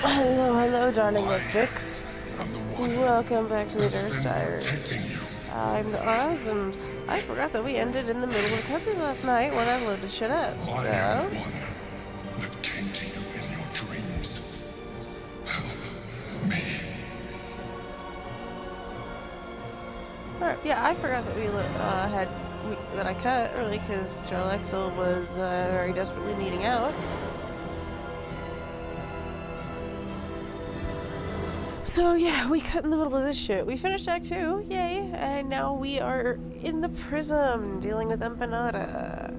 Hello, hello, darling I mystics. am the one Welcome back to the that's Durge been protecting you. Diaries. I'm the Oz, and I forgot that we ended in the middle of a cutscene last night when I loaded shit up, I am so... the one that came to you in your dreams. Help me. Alright, yeah, I forgot that that I cut early because Jarlaxle was very desperately needing out. So yeah, we cut in the middle of this shit. We finished Act 2, yay, and now we are in the prism dealing with Empanada.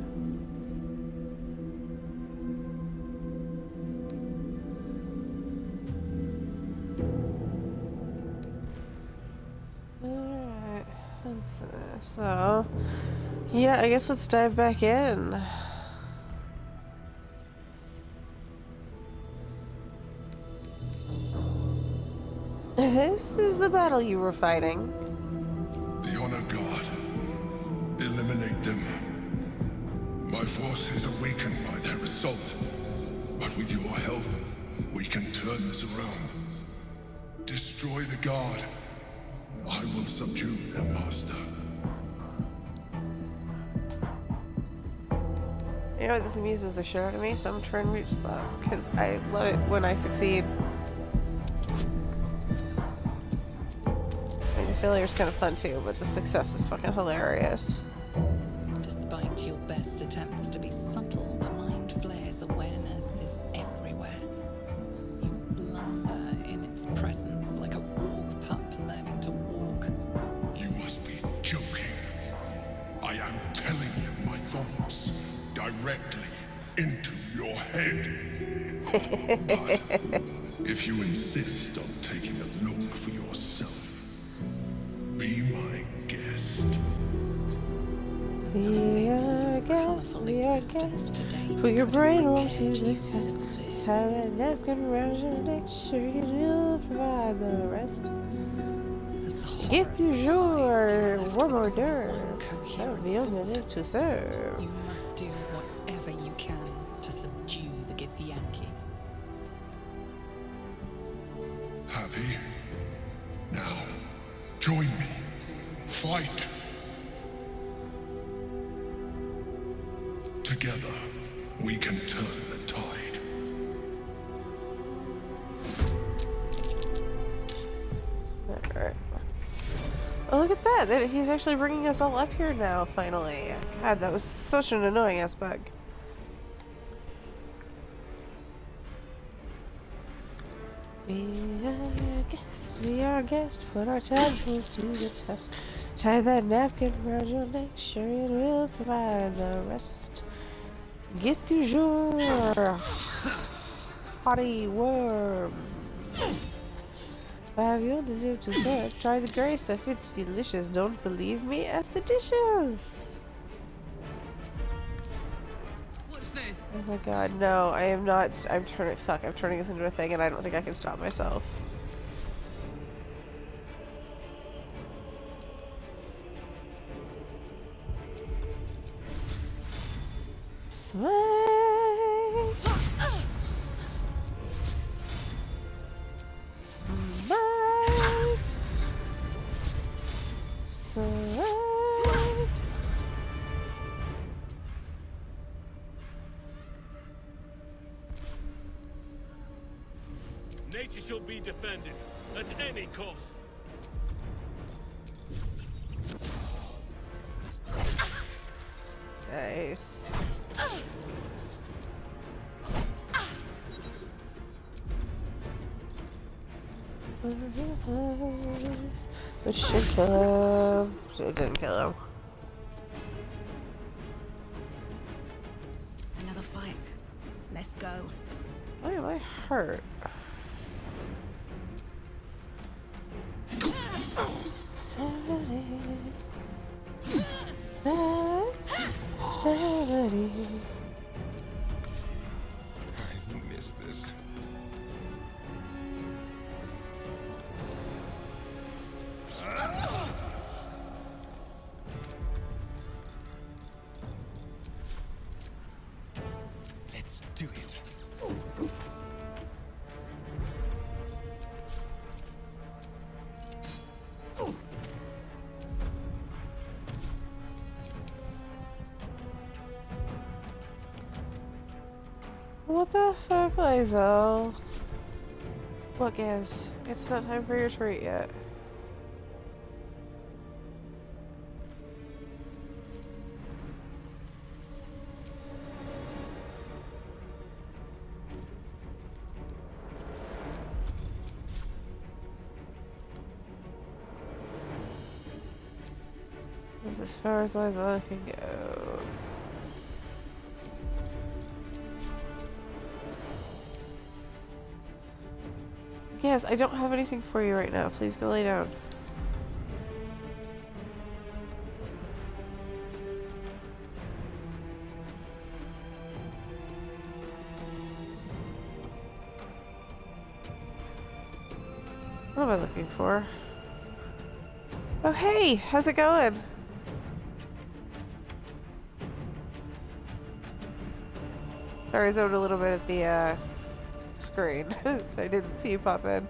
Alright, so yeah, I guess let's dive back in. This is the battle you were fighting. The Honor God. Eliminate them. My force is awakened by their assault. But with your help, we can turn this around. Destroy the God. I will subdue their master. You know what, this amuses the shit out of me, some turn reach slots, because I love it when I succeed. I mean, the failure's kind of fun too, but the success is fucking hilarious. Despite your best attempts to be subtle, the mind flare's awareness is everywhere. You blunder in its presence like a walk pup learning to walk. You must be joking. I am telling you my thoughts directly into your head. But if you insist on taking a look for yourself, be my guest. We are guests. Put your brain onto the test. Tie that napkin around your neck, sure you will provide the rest. Get du jour, one more d'heure. That would be only live to serve. You must do whatever you can to subdue the Githyanki. Happy? Now, join me. Fight. Together, we can turn the tide. Alright. Oh, look at that! He's actually bringing us all up here now, finally. God, that was such an annoying ass bug. We are guests, put our tadpoles to the test. Tie that napkin around your neck, sure it will provide the rest. Get du jour, haughty worm. Have you to live to serve? Try the gray stuff, it's delicious. Don't believe me? Ask the dishes. What's this? Oh my god, no, I am not. I'm turning this into a thing and I don't think I can stop myself. Smite! Smite! Smite! Nature shall be defended at any cost. Nice. Which should kill him. It didn't kill him. Another fight. Let's go. Why am I hurt? I've missed this. Let's do it. What the fuck, Lizel? Look, guys, it's not time for your treat yet. That's as far as Lizel can go. Yes, I don't have anything for you right now. Please go lay down. What am I looking for? Oh, hey! How's it going? Sorry, I zoned a little bit at the screen, so I didn't see you pop in.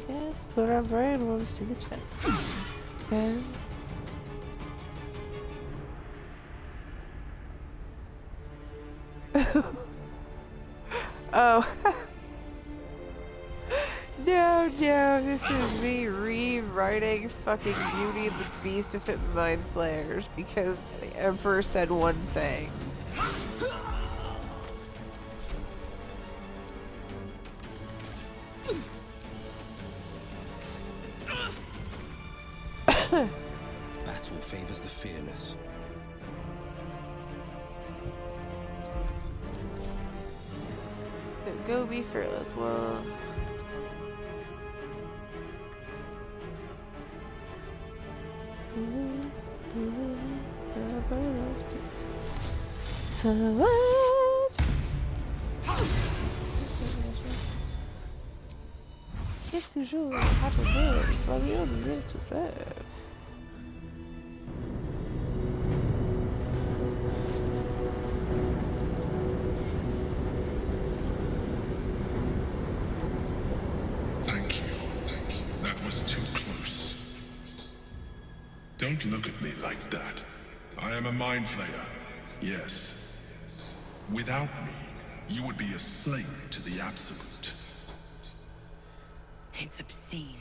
Yes, put our brain worms to the test. Okay. Oh. No, this is me rewriting fucking Beauty and the Beast to fit Mind Flayers because the Emperor said one thing. Battle favors the fearless. So go be fearless. Well, so what? Qu'est-ce toujours happening? Soyez on the to serve. Thank you. That was too close. Don't look at me like that. I am a mind flayer. Yes. Without me, you would be a slave to the Absolute. It's obscene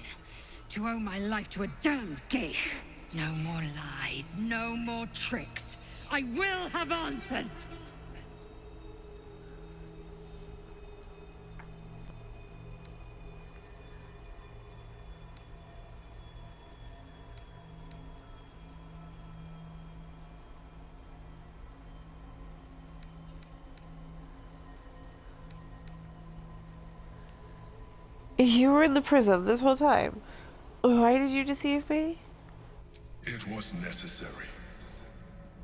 to owe my life to a damned geich. No more lies, no more tricks. I will have answers! You were in the prism this whole time. Why did you deceive me? It was necessary.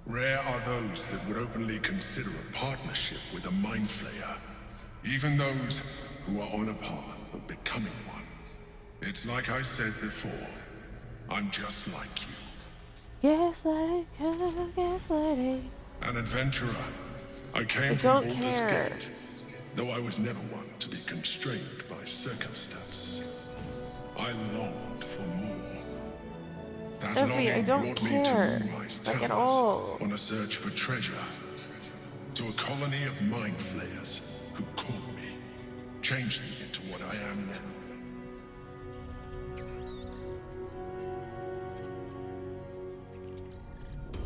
Rare are those that would openly consider a partnership with a mind flayer. Even those who are on a path of becoming one. It's like I said before. I'm just like you. Gaslighting, gaslighting. An adventurer. I came I from don't Baldur's care. Gate, though I was never one to be constrained by circumstance. I longed for more. That Sophie, longing I don't brought me to care. Moonrise Like at Towers all. on a search for treasure. To a colony of mind flayers who caught me, changed me into what I am now.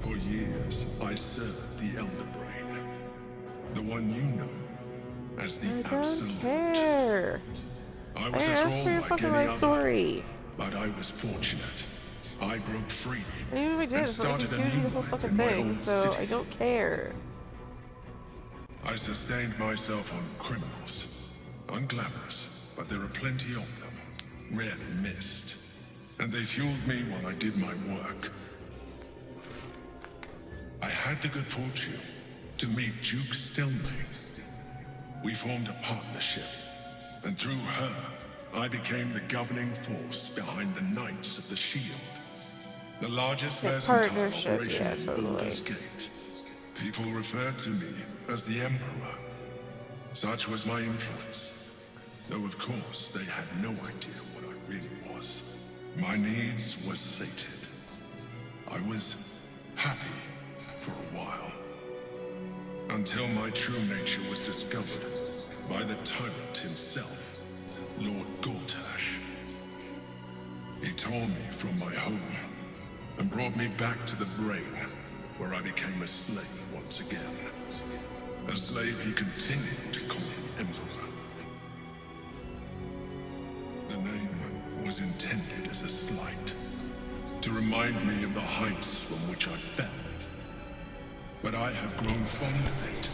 For years, I served the Elder Brain. The one you know as the I don't Absolute. care. I I was a asked thrall for your like fucking any life other, story. but I was fortunate. I broke free And even if I did, and it's not like started you a giving new me the whole life fucking in my thing, own so city. I don't care. I sustained myself on criminals. Unglamorous, but there are plenty of them. Rarely missed. And they fueled me while I did my work. I had the good fortune to meet Duke Stelmane. We formed a partnership, and through her, I became the governing force behind the Knights of the Shield. The largest Yeah, mercantile partnership, operation yeah, in totally. Baldur's Gate. People referred to me as the Emperor. Such was my influence. Though of course they had no idea what I really was. My needs were sated. I was happy for a while. Until my true nature was discovered by the tyrant himself, Lord Gortash. He tore me from my home and brought me back to the brain, where I became a slave once again. A slave he continued to call Emperor. The name was intended as a slight, to remind me of the heights from which I fell. But I have grown fond of it.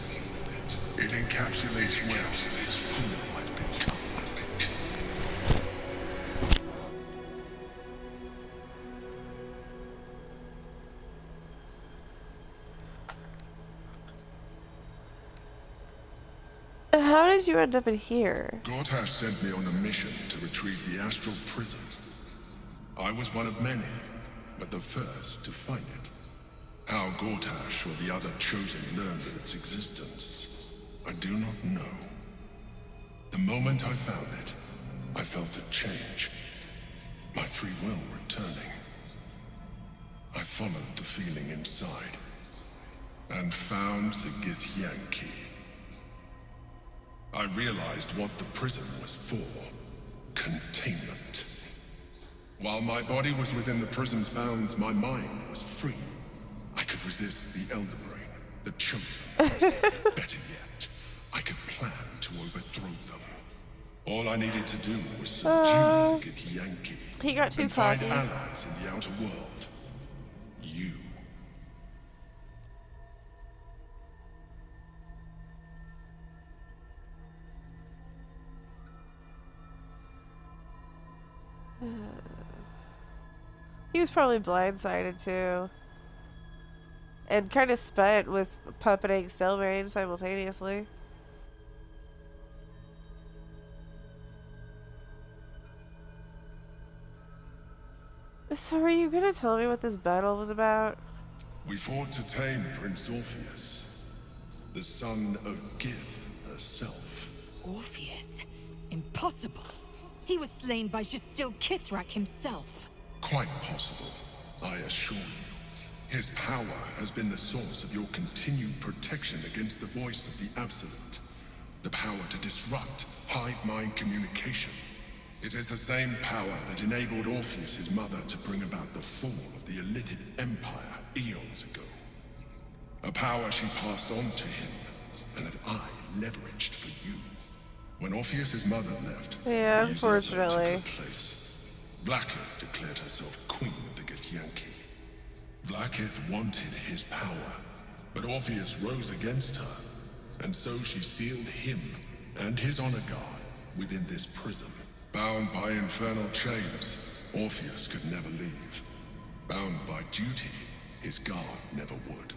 It encapsulates well who I've become. How did you end up in here? Gortash sent me on a mission to retrieve the astral prism. I was one of many, but the first to find it. How Gortash or the other chosen learned of its existence, I do not know. The moment I found it, I felt a change. My free will returning. I followed the feeling inside, and found the Githyanki. I realized what the prism was for. Containment. While my body was within the prism's bounds, my mind was free. I could resist the Elder Brain, the Chosen. Better yet, I could plan to overthrow them. All I needed to do was subdue the Githyanki. He got too and find cocky. allies in the outer world. You. He was probably blindsided too. And kind of spent with puppeting Stelmane simultaneously. So are you gonna tell me what this battle was about? We fought to tame Prince Orpheus, the son of Gith herself. Orpheus? Impossible. He was slain by Justil Kithrak himself. Quite possible, I assure you. His power has been the source of your continued protection against the voice of the Absolute. The power to disrupt hive mind communication. It is the same power that enabled Orpheus' mother to bring about the fall of the Elitid Empire eons ago. A power she passed on to him, and that I leveraged for you. When Orpheus' mother left, Yeah, we usurped her to unfortunately. her place. Blackith declared herself queen of the Githyanki. Blackith wanted his power, but Orpheus rose against her, and so she sealed him and his honor guard within this prism. Bound by infernal chains, Orpheus could never leave. Bound by duty, his guard never would.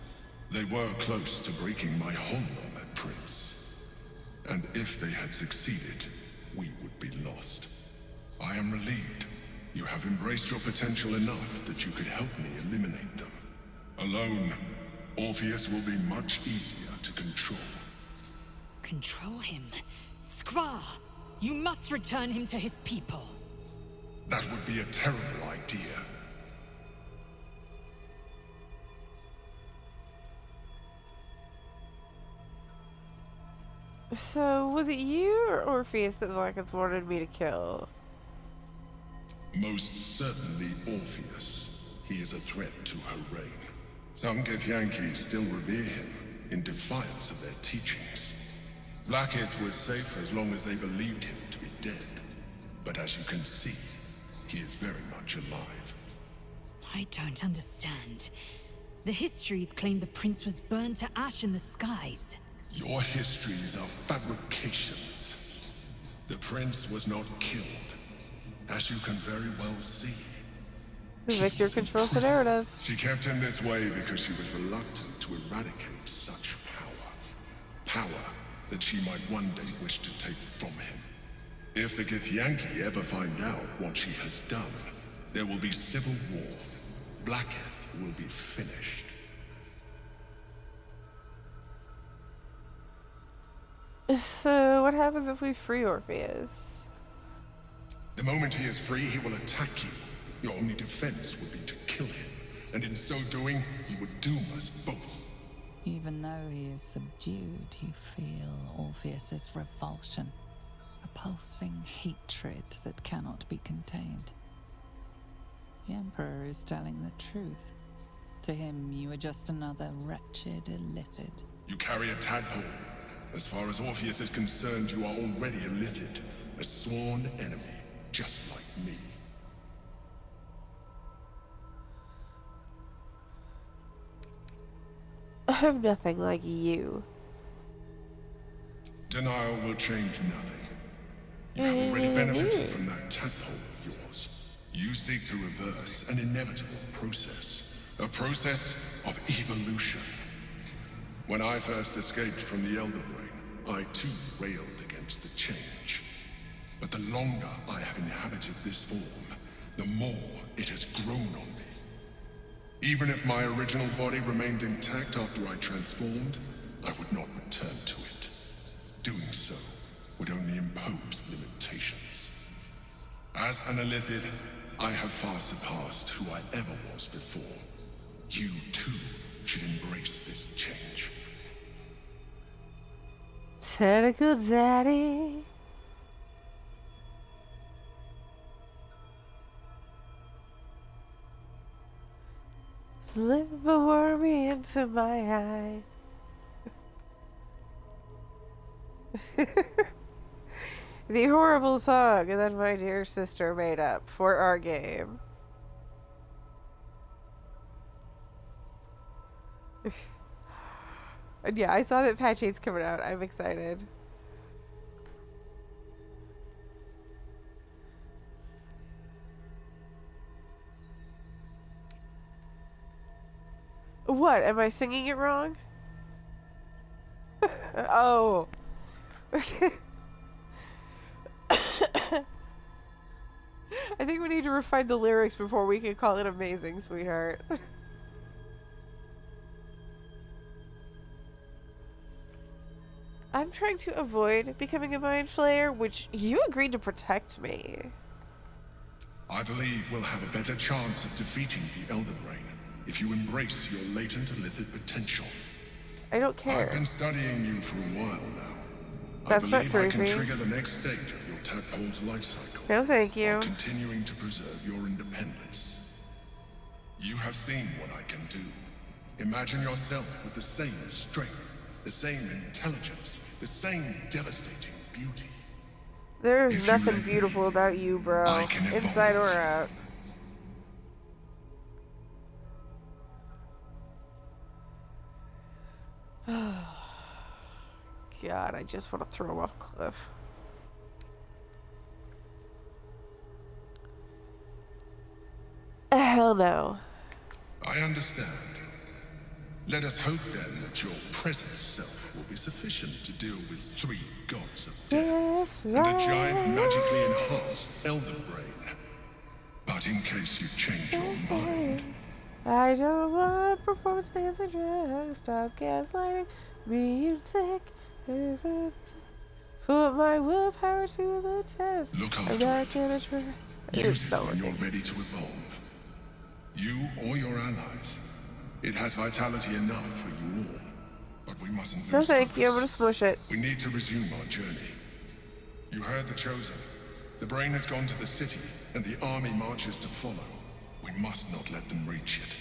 They were close to breaking my hold on that prince. And if they had succeeded, we would be lost. I am relieved. You have embraced your potential enough that you could help me eliminate them. Alone, Orpheus will be much easier to control. Control him? Skvar! You must return him to his people. That would be a terrible idea. So, was it you or Orpheus that Blackith wanted me to kill? Most certainly Orpheus. He is a threat to her reign. Some Githyanki still revere him, in defiance of their teachings. Blackith was safe as long as they believed him to be dead. But as you can see, he is very much alive. I don't understand. The histories claim the prince was burned to ash in the skies. Your histories are fabrications. The prince was not killed, as you can very well see. Victor controls the narrative. She kept him this way because she was reluctant to eradicate such power. Power that she might one day wish to take from him. If the Githyanki ever find out what she has done, there will be civil war. Blackith will be finished. So, what happens if we free Orpheus? The moment he is free, he will attack you. Your only defense will be to kill him, and in so doing, he would doom us both. Even though he is subdued, you feel Orpheus's revulsion, a pulsing hatred that cannot be contained. The Emperor is telling the truth. To him, you are just another wretched illithid. You carry a tadpole. As far as Orpheus is concerned, you are already a illithid, a sworn enemy, just like me. I'm nothing like you. Denial will change nothing. You have already benefited from that tadpole of yours. You seek to reverse an inevitable process. A process of evolution. When I first escaped from the Elder Brain, I too railed against the change. But the longer I have inhabited this form, the more it has grown on me. Even if my original body remained intact after I transformed, I would not return to it. Doing so would only impose limitations. As an illithid, I have far surpassed who I ever was before. You too should embrace this change. Tentacle Daddy. Slip a wormy into my eye. The horrible song that my dear sister made up for our game. And yeah, I saw that patch 8's coming out. I'm excited. What? Am I singing it wrong? Oh. I think we need to refine the lyrics before we can call it amazing, sweetheart. I'm trying to avoid becoming a mind flayer, which you agreed to protect me. I believe we'll have a better chance of defeating the Elder Brain if you embrace your latent illithid potential. I don't care. I've been studying you for a while now. That's I not believe I can creepy. trigger the next stage of your tadpole's life cycle. No, thank you. While continuing to preserve your independence. You have seen what I can do. Imagine yourself with the same strength, the same intelligence, the same devastating beauty. There's If you nothing let me, beautiful about you, bro. I can evolve. Inside or out. God, I just want to throw him off a cliff. Hell no. I understand. Let us hope then that your present self will be sufficient to deal with 3 gods of death Yes, and a giant magically enhanced Elder Brain. But in case you change your mind, I don't want performance enhancing drugs. Stop gaslighting me, you dick. Put my willpower to the test. look I'm after not it. gonna try. It is Use it so when you're working. ready to evolve. You or your allies. It has vitality enough for you all. But we mustn't No lose thank you, I'm gonna focus. smush it. We need to resume our journey. You heard the Chosen. The Brain has gone to the city, and the army marches to follow. We must not let them reach it.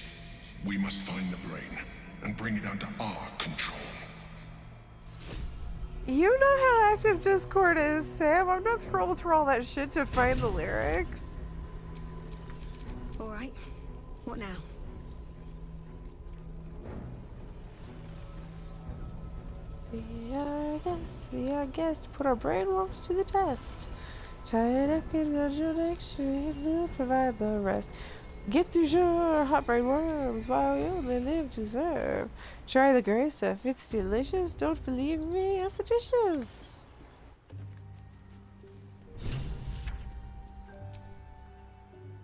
We must find the Brain, and bring it under our control. You know how active Discord is, Sam. I'm not scrolling through all that shit to find the lyrics. All right. What now? Be our guest, put our brainworms to the test. Tie it up, get it on your next street, we'll provide the rest. Get through your hot brain worms while we only live to serve. Try the gray stuff, it's delicious. Don't believe me, ask the dishes.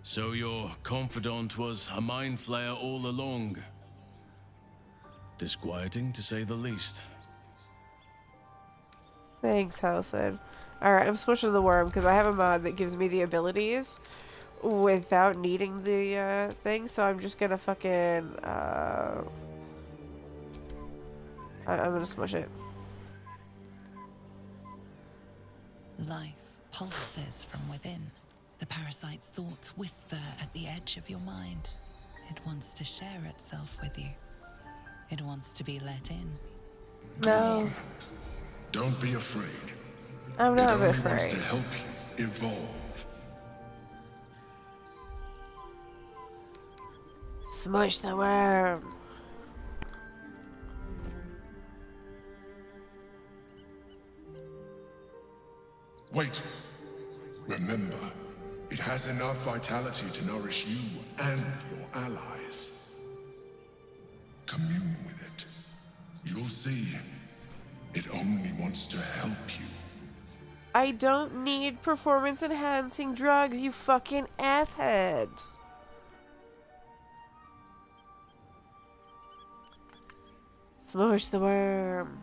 So your confidant was a mind flayer all along. Disquieting, to say the least. Thanks, Halson. Alright, I'm switching the worm because I have a mod that gives me the abilities without needing the thing, so I'm just gonna fucking I'm gonna smush it. Life pulses from within. The parasite's thoughts whisper at the edge of your mind. It wants to share itself with you. It wants to be let in. No, Don't be afraid. I'm It not only wants afraid. to help you evolve. Smush the worm. Wait. Remember, it has enough vitality to nourish you and your allies. Commune with it. You'll see. It only wants to help you. I don't need performance enhancing drugs, you fucking asshead. Smush the worm.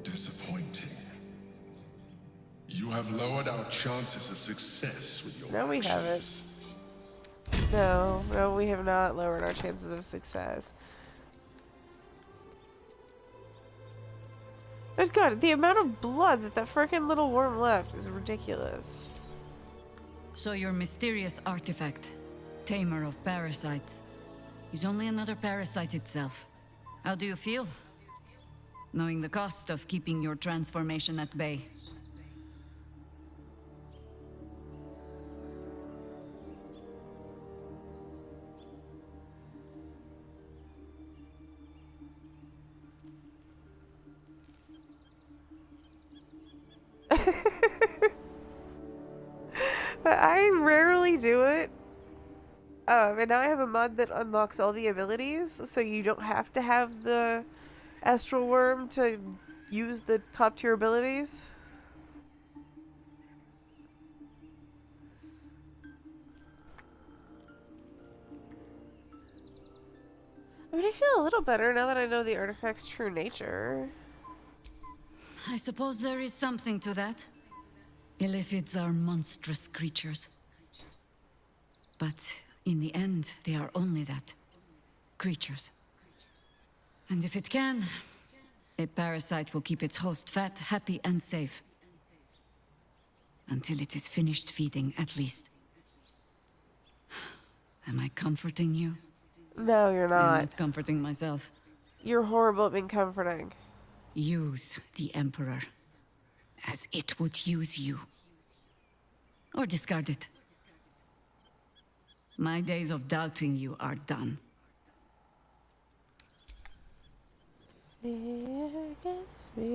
Disappointing. You have lowered our chances of success with your No, we haven't. actions. No, we have not lowered our chances of success. But God, the amount of blood that freaking little worm left is ridiculous. So your mysterious artifact, tamer of parasites, is only another parasite itself. How do you feel? Knowing the cost of keeping your transformation at bay. I rarely do it. And now I have a mod that unlocks all the abilities, so you don't have to have the astral worm to use the top tier abilities. I mean, I feel a little better now that I know the artifact's true nature. I suppose there is something to that. Illithids are monstrous creatures. But in the end, they are only that. Creatures. And if it can, a parasite will keep its host fat, happy, and safe. Until it is finished feeding, at least. Am I comforting you? No, you're I'm not. not comforting myself. You're horrible at being comforting. Use the Emperor as it would use you. Or discard it. My days of doubting you are done. We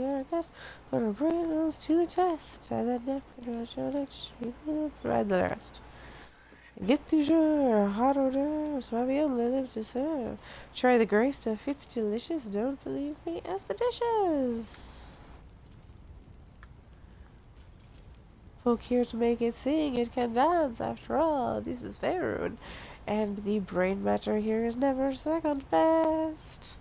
are guests. Wanna bring those to the test. I that never we will provide the rest. Get to your hot orders, why we only live to serve. Try the gray stuff, it's delicious. Don't believe me? Ask the dishes. Folk here to make it sing, it can dance after all. This is Faerun, and the brain matter here is never second best.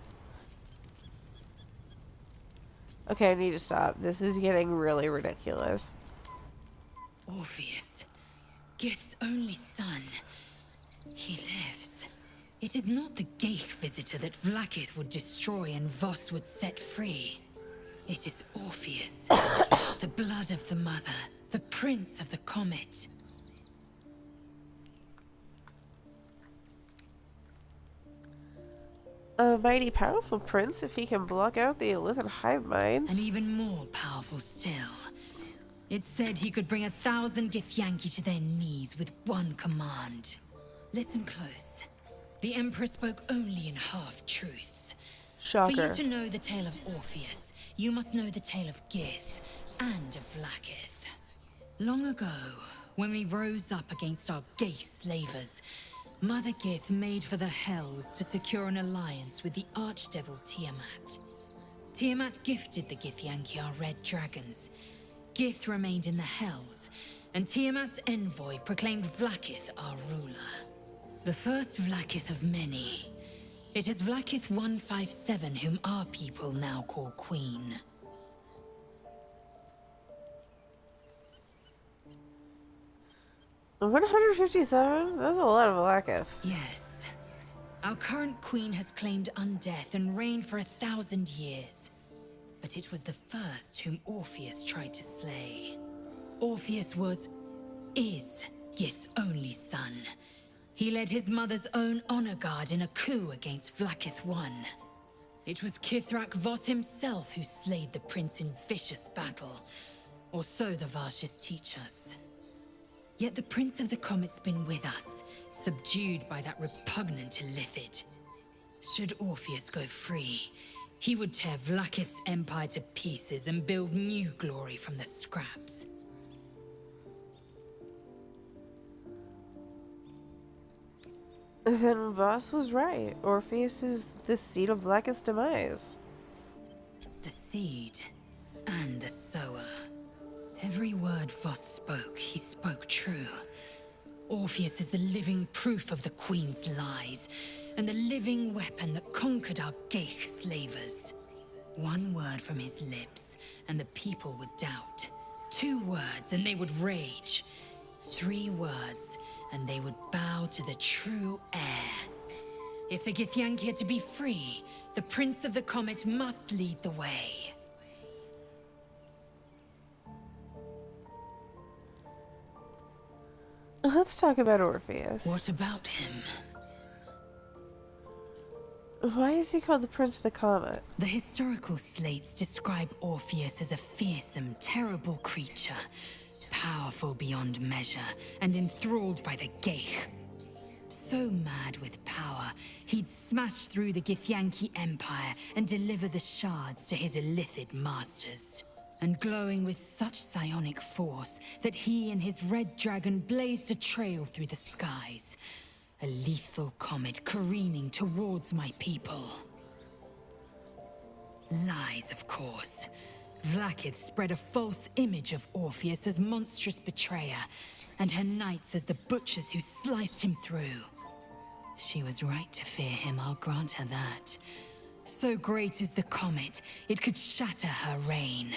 Okay, I need to stop. This is getting really ridiculous. Orpheus, Gith's only son. He lives. It is not the Geich visitor that Vlaakith would destroy and Voss would set free. It is Orpheus, the blood of the mother, the prince of the comet. A mighty powerful prince if he can block out the Illithid hive mind. And even more powerful still. It said he could bring 1,000 Githyanki to their knees with one command. Listen close. The Emperor spoke only in half-truths. For you Shocker. to know the tale of Orpheus, you must know the tale of Gith and of Vlaakith. Long ago, when we rose up against our Geich slavers, Mother Gith made for the Hells to secure an alliance with the Archdevil Tiamat. Tiamat gifted the Githyanki our red dragons. Gith remained in the Hells, and Tiamat's envoy proclaimed Vlaakith our ruler. The first Vlaakith of many, It is Vlakith 157 whom our people now call Queen. 157? That's a lot of Vlakith. Yes. Our current queen has claimed undeath and reigned for 1,000 years. But it was the first whom Orpheus tried to slay. Orpheus is Gith's only son. He led his mother's own honor guard in a coup against Vlakith I. It was Kithrak Voss himself who slayed the prince in vicious battle. Or so the Varshas teach us. Yet the Prince of the Comet's been with us, subdued by that repugnant illithid. Should Orpheus go free, he would tear Vlakith's empire to pieces and build new glory from the scraps. Then Voss was right. Orpheus is the seed of Vlakith's demise. The seed and the sower. Every word Voss spoke, he spoke true. Orpheus is the living proof of the Queen's lies, and the living weapon that conquered our Geich slavers. One word from his lips, and the people would doubt. 2 words, and they would rage. 3 words, and they would bow to the true heir. If the Githyanki are to be free, the Prince of the Comet must lead the way. Let's talk about Orpheus. What about him? Why is he called the Prince of the Comet? The historical slates describe Orpheus as a fearsome, terrible creature, powerful beyond measure, and enthralled by the Geich. So mad with power, he'd smash through the Githyanki Empire and deliver the shards to his illithid masters. And glowing with such psionic force that he and his red dragon blazed a trail through the skies. A lethal comet careening towards my people. Lies, of course. Vlakith spread a false image of Orpheus as monstrous betrayer, and her knights as the butchers who sliced him through. She was right to fear him, I'll grant her that. So great is the comet, it could shatter her reign.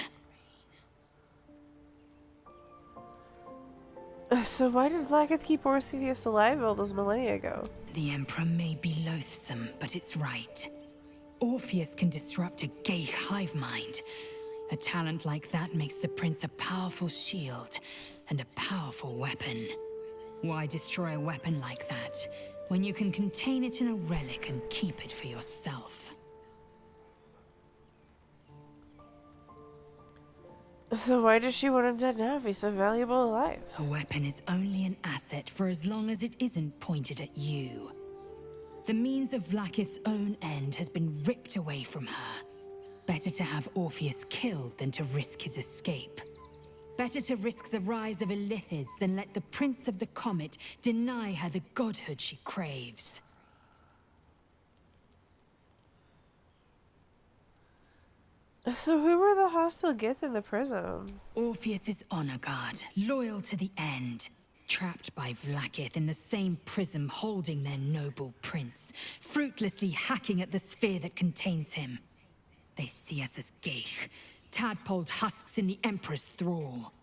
So why did Vlakith keep Orpheus alive all those millennia ago? The Emperor may be loathsome, but it's right. Orpheus can disrupt a gay hive mind. A talent like that makes the prince a powerful shield and a powerful weapon. Why destroy a weapon like that when you can contain it in a relic and keep it for yourself? So why does she want him dead now if he's so valuable alive? A weapon is only an asset for as long as it isn't pointed at you. The means of Vlakith's own end has been ripped away from her. Better to have Orpheus killed than to risk his escape. Better to risk the rise of illithids than let the Prince of the Comet deny her the godhood she craves. So who were the hostile Gith in the prism? Orpheus's honor guard, loyal to the end. Trapped by Vlakith in the same prism holding their noble prince, fruitlessly hacking at the sphere that contains him. They see us as Geich, tadpoled husks in the Emperor's thrall.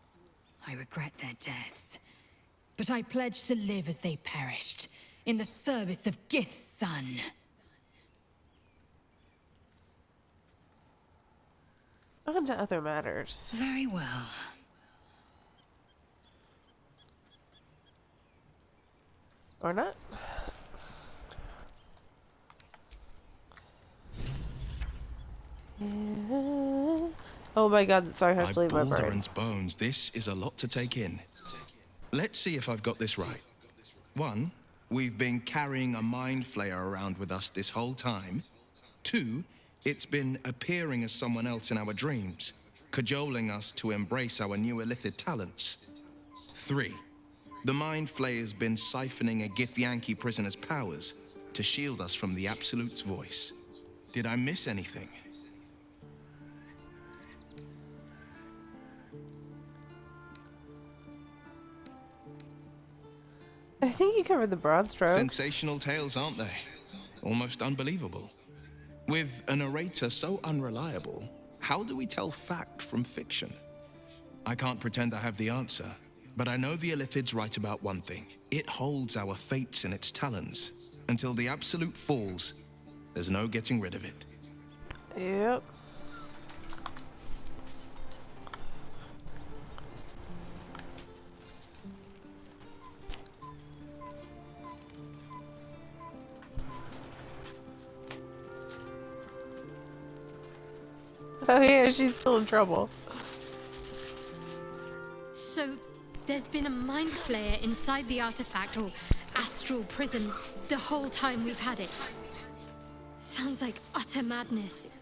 I regret their deaths, but I pledge to live as they perished, in the service of Gith's son. On to other matters. Very well. Or not? Yeah. Oh my god, that song has to leave my brain. Balder and Bones, this is a lot to take in. Let's see if I've got this right. 1, we've been carrying a mind flayer around with us this whole time. 2, it's been appearing as someone else in our dreams, cajoling us to embrace our new illithid talents. 3, the mind flayer's been siphoning a Githyanki prisoner's powers to shield us from the Absolute's voice. Did I miss anything? I think you covered the broad strokes. Sensational tales, aren't they? Almost unbelievable. With a narrator so unreliable, how do we tell fact from fiction? I can't pretend I have the answer, but I know the Illithid's right about one thing. It holds our fates in its talons. Until the absolute falls, there's no getting rid of it. Yep. Oh yeah, she's still in trouble. So, there's been a mind flayer inside the artifact, or astral prism, the whole time we've had it. Sounds like utter madness,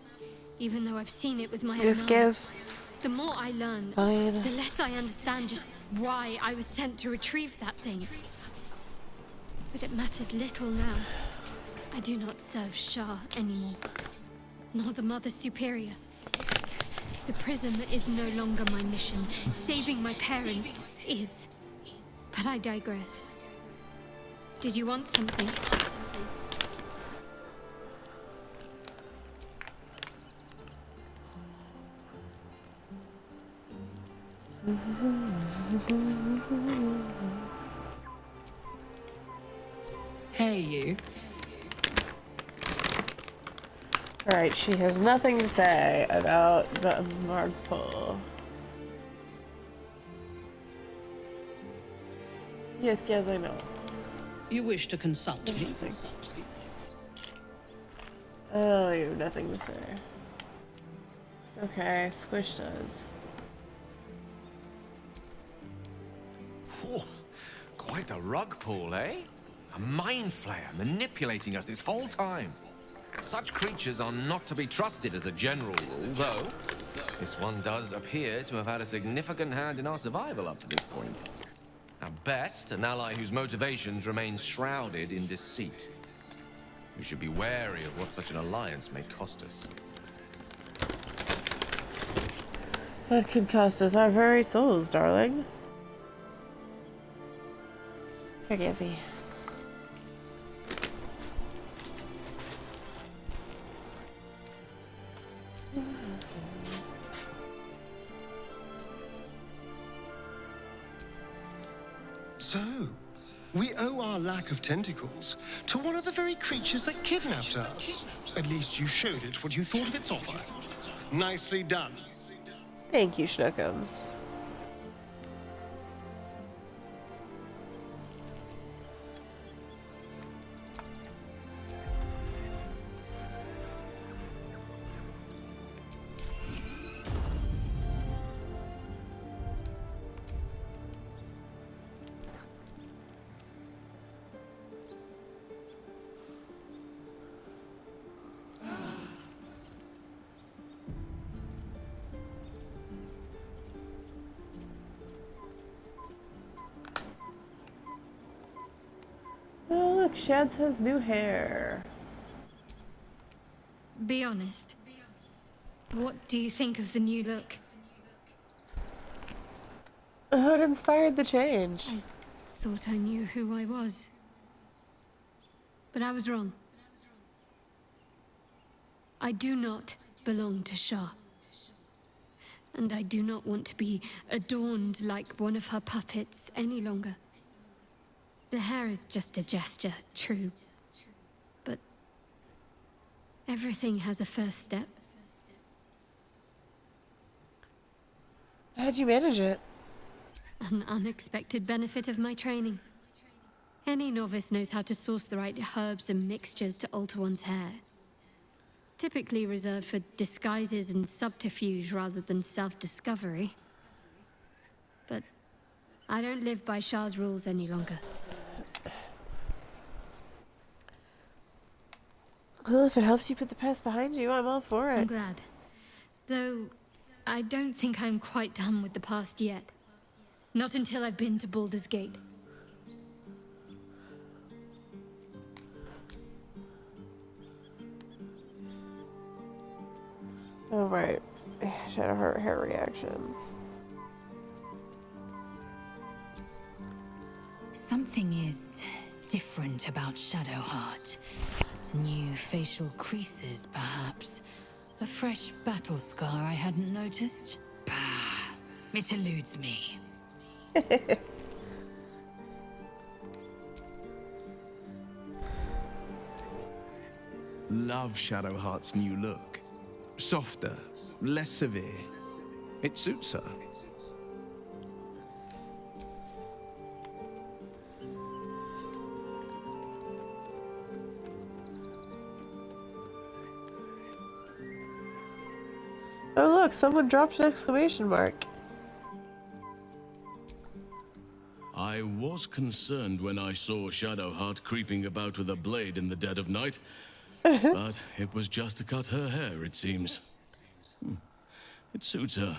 even though I've seen it with my own eyes. The more I learn, the less I understand just why I was sent to retrieve that thing. But it matters little now. I do not serve Shah anymore, nor the Mother Superior. The prism is no longer my mission. Saving my parents is. But I digress. Did you want something? Hey, you. Alright, she has nothing to say about the Mark pull. Yes, I know. You wish to consult me? Oh, you have nothing to say. Okay, Squish does. Oh, quite a rug pull, eh? A mind flayer manipulating us this whole time. Such creatures are not to be trusted as a general rule, though this one does appear to have had a significant hand in our survival up to this point. At best, an ally whose motivations remain shrouded in deceit. We should be wary of what such an alliance may cost us. That could cost us our very souls, darling. Here, Gassy. So, we owe our lack of tentacles to one of the very creatures that kidnapped us. At least you showed it what you thought of its offer. Nicely done. Thank you, Schnookums. Oh, look, Shads has new hair. Be honest. What do you think of the new look? What inspired the change? I thought I knew who I was. But I was wrong. I do not belong to Shah. And I do not want to be adorned like one of her puppets any longer. The hair is just a gesture, true. But everything has a first step. How'd you manage it? An unexpected benefit of my training. Any novice knows how to source the right herbs and mixtures to alter one's hair. Typically reserved for disguises and subterfuge rather than self-discovery. But I don't live by Shah's rules any longer. Well, if it helps you put the past behind you, I'm all for it. I'm glad. Though, I don't think I'm quite done with the past yet. Not until I've been to Baldur's Gate. Oh, right. Shadow Heart hair reactions. Something is different about Shadowheart. New facial creases, perhaps. A fresh battle scar I hadn't noticed. Bah, it eludes me. Love Shadowheart's new look. Softer, less severe. It suits her. Oh look, someone dropped an exclamation mark. I was concerned when I saw Shadowheart creeping about with a blade in the dead of night. But it was just to cut her hair, it seems. It suits her.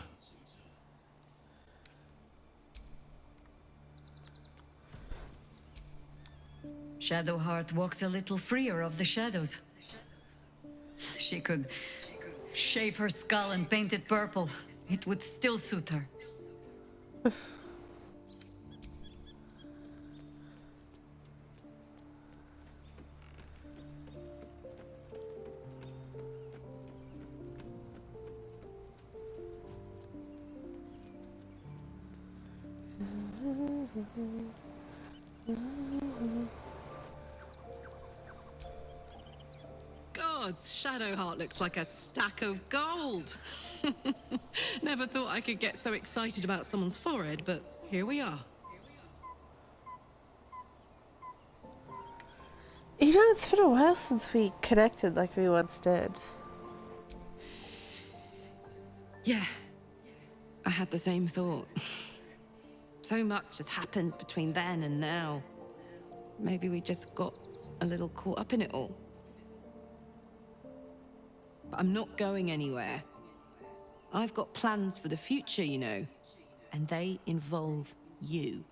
Shadowheart walks a little freer of the shadows. She could shave her skull and paint it purple. It would still suit her. Gods, Shadowheart looks like a stack of gold. Never thought I could get so excited about someone's forehead, but here we are. You know, it's been a while since we connected like we once did. Yeah, I had the same thought. So much has happened between then and now. Maybe we just got a little caught up in it all. But I'm not going anywhere. I've got plans for the future, you know, and they involve you.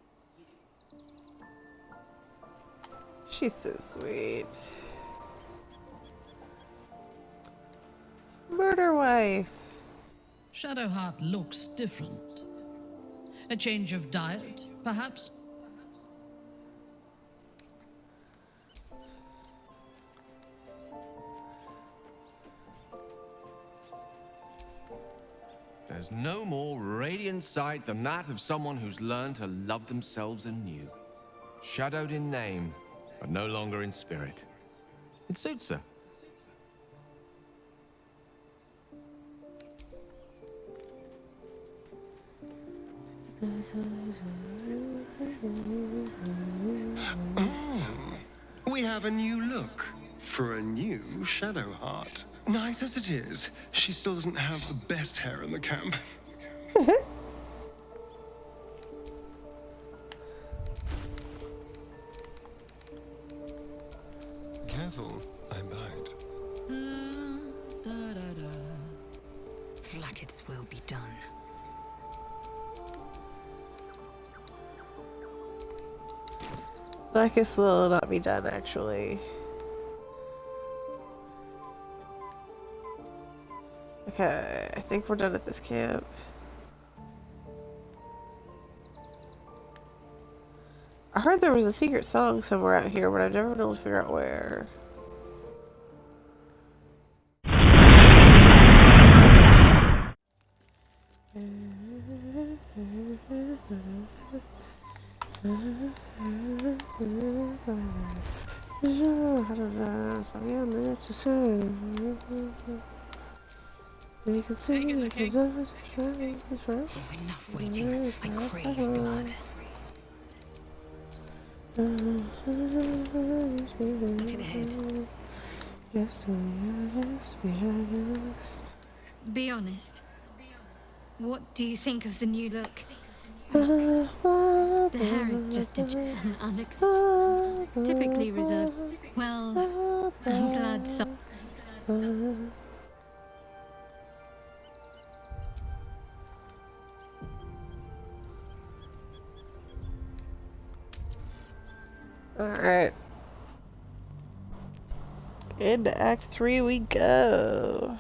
She's so sweet. Murder wife. Shadowheart looks different. A change of diet, perhaps? There's no more radiant sight than that of someone who's learned to love themselves anew. Shadowed in name, but no longer in spirit. It suits her. We have a new look for a new Shadowheart. Nice as it is, she still doesn't have the best hair in the camp. Careful, I bite. Vlaakith's will be done. Blackest will not be done, actually. Okay, I think we're done at this camp. I heard there was a secret song somewhere out here, but I've never been able to figure out where. Enough waiting. I crave blood. Looking ahead. Be honest. What do you think of the new look? The hair is just an unexpected, typically reserved. Well, I'm glad some. Alright. Into Act 3 we go.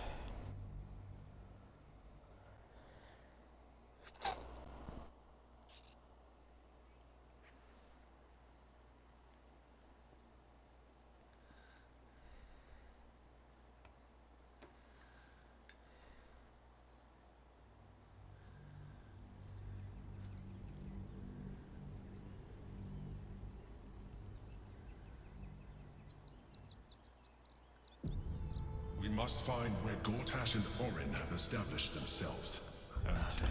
must find where Gortash and Orin have established themselves.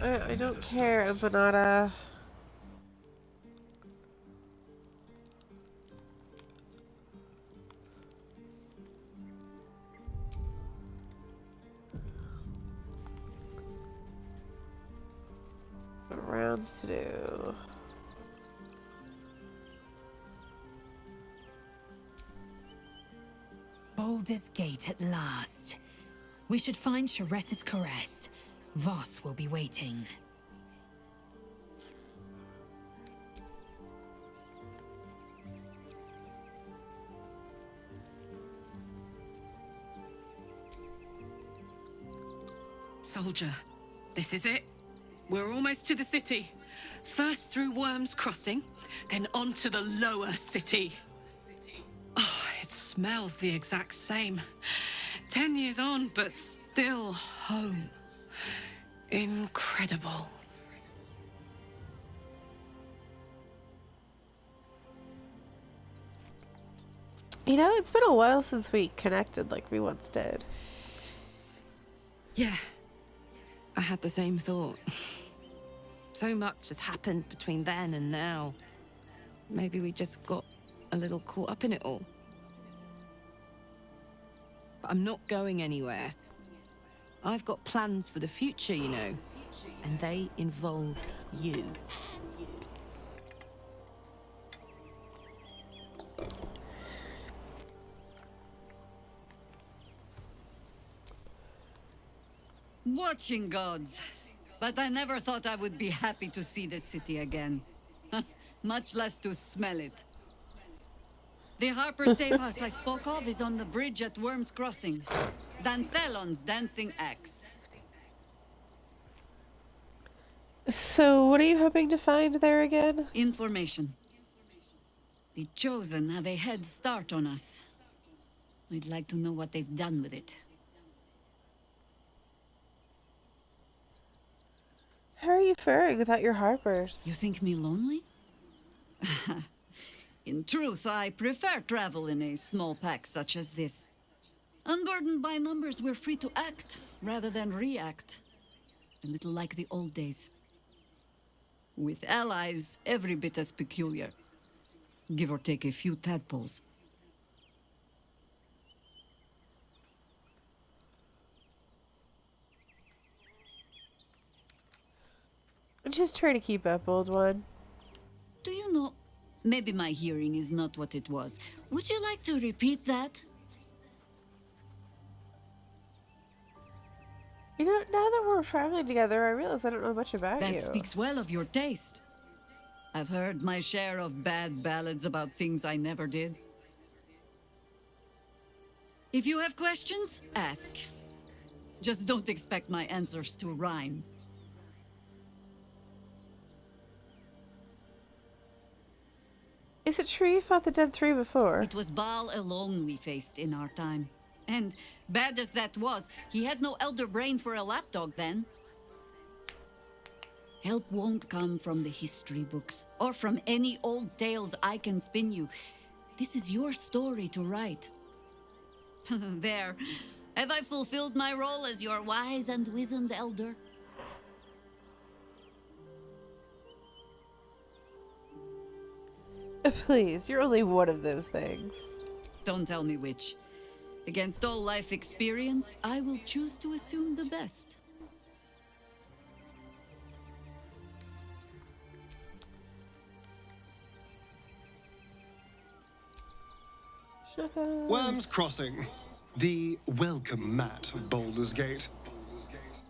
I don't care, Empanada. Rounds to do. Baldur's Gate at last. We should find Sharess's caress. Voss will be waiting. Soldier, this is it. We're almost to the city. First through Worm's Crossing, then on to the lower city. Oh, it smells the exact same. 10 years on, but still home. Incredible. You know, it's been a while since we connected like we once did. Yeah, I had the same thought. So much has happened between then and now. Maybe we just got a little caught up in it all. But I'm not going anywhere. I've got plans for the future, you know, and they involve you. Watching gods. But I never thought I would be happy to see the city again. Much less to smell it. The Harper Safe House I spoke of is on the bridge at Worm's Crossing. Danthelon's dancing axe. So, what are you hoping to find there again? Information. The Chosen have a head start on us. I'd like to know what they've done with it. How are you faring without your Harpers? You think me lonely? In truth, I prefer travel in a small pack such as this. Unburdened by numbers, we're free to act rather than react. A little like the old days. With allies, every bit as peculiar. Give or take a few tadpoles. Just try to keep up, old one. Do you know, maybe my hearing is not what it was. Would you like to repeat that? You know, now that we're traveling together, I realize I don't know much about you. That speaks well of your taste. I've heard my share of bad ballads about things I never did. If you have questions, ask. Just don't expect my answers to rhyme. Is it true you fought the Dead Three before? It was Baal alone we faced in our time. And bad as that was, he had no elder brain for a lapdog then. Help won't come from the history books, or from any old tales I can spin you. This is your story to write. There. Have I fulfilled my role as your wise and wizened elder? Please, you're only one of those things. Don't tell me which. Against all life experience, I will choose to assume the best. Worm's Crossing, the welcome mat of Baldur's Gate.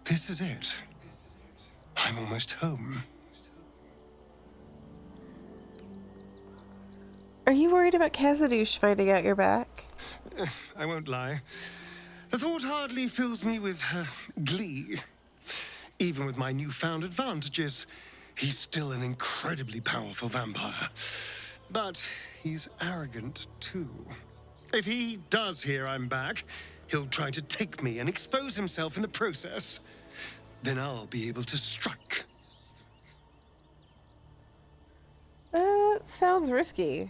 This is it. I'm almost home. Are you worried about Khazad-dûm finding out you're back? I won't lie. The thought hardly fills me with glee. Even with my newfound advantages, he's still an incredibly powerful vampire. But he's arrogant, too. If he does hear I'm back, he'll try to take me and expose himself in the process. Then I'll be able to strike. Sounds risky.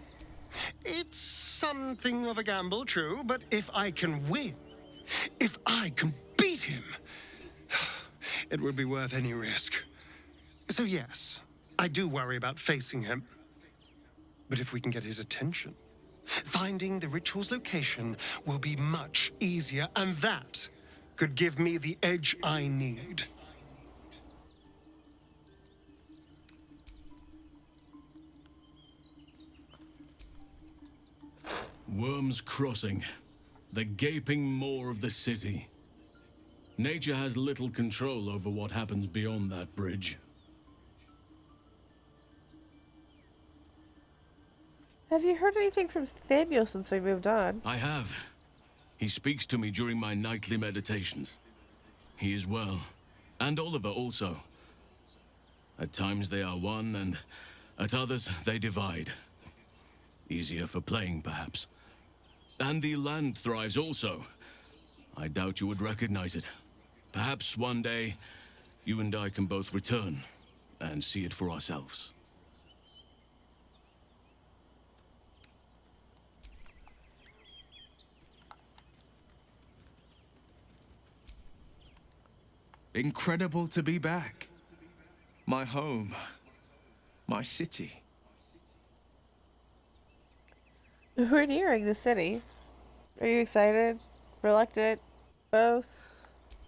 It's something of a gamble, true, but if I can win, If I can beat him, it would be worth any risk. So yes, I do worry about facing him. But if we can get his attention, finding the ritual's location will be much easier, and that could give me the edge I need. Worms Crossing, the gaping maw of the city. Nature has little control over what happens beyond that bridge. Have you heard anything from Nathaniel since we moved on? I have. He speaks to me during my nightly meditations. He is well, and Oliver also. At times they are one, and at others they divide. Easier for playing, perhaps. And the land thrives also. I doubt you would recognize it. Perhaps one day, you and I can both return and see it for ourselves. Incredible to be back. My home. My city. We're nearing the city. Are you excited? Reluctant? Both?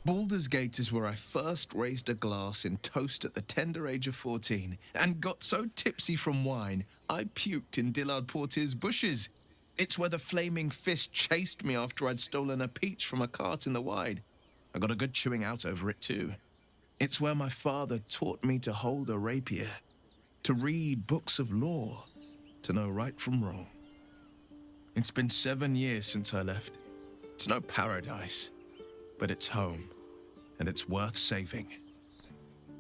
Baldur's Gate is where I first raised a glass in toast at the tender age of 14 and got so tipsy from wine, I puked in Dillard Portier's bushes. It's where the flaming fist chased me after I'd stolen a peach from a cart in the Wide. I got a good chewing out over it too. It's where my father taught me to hold a rapier, to read books of law, to know right from wrong. It's been 7 years since I left. It's no paradise, but it's home, and it's worth saving.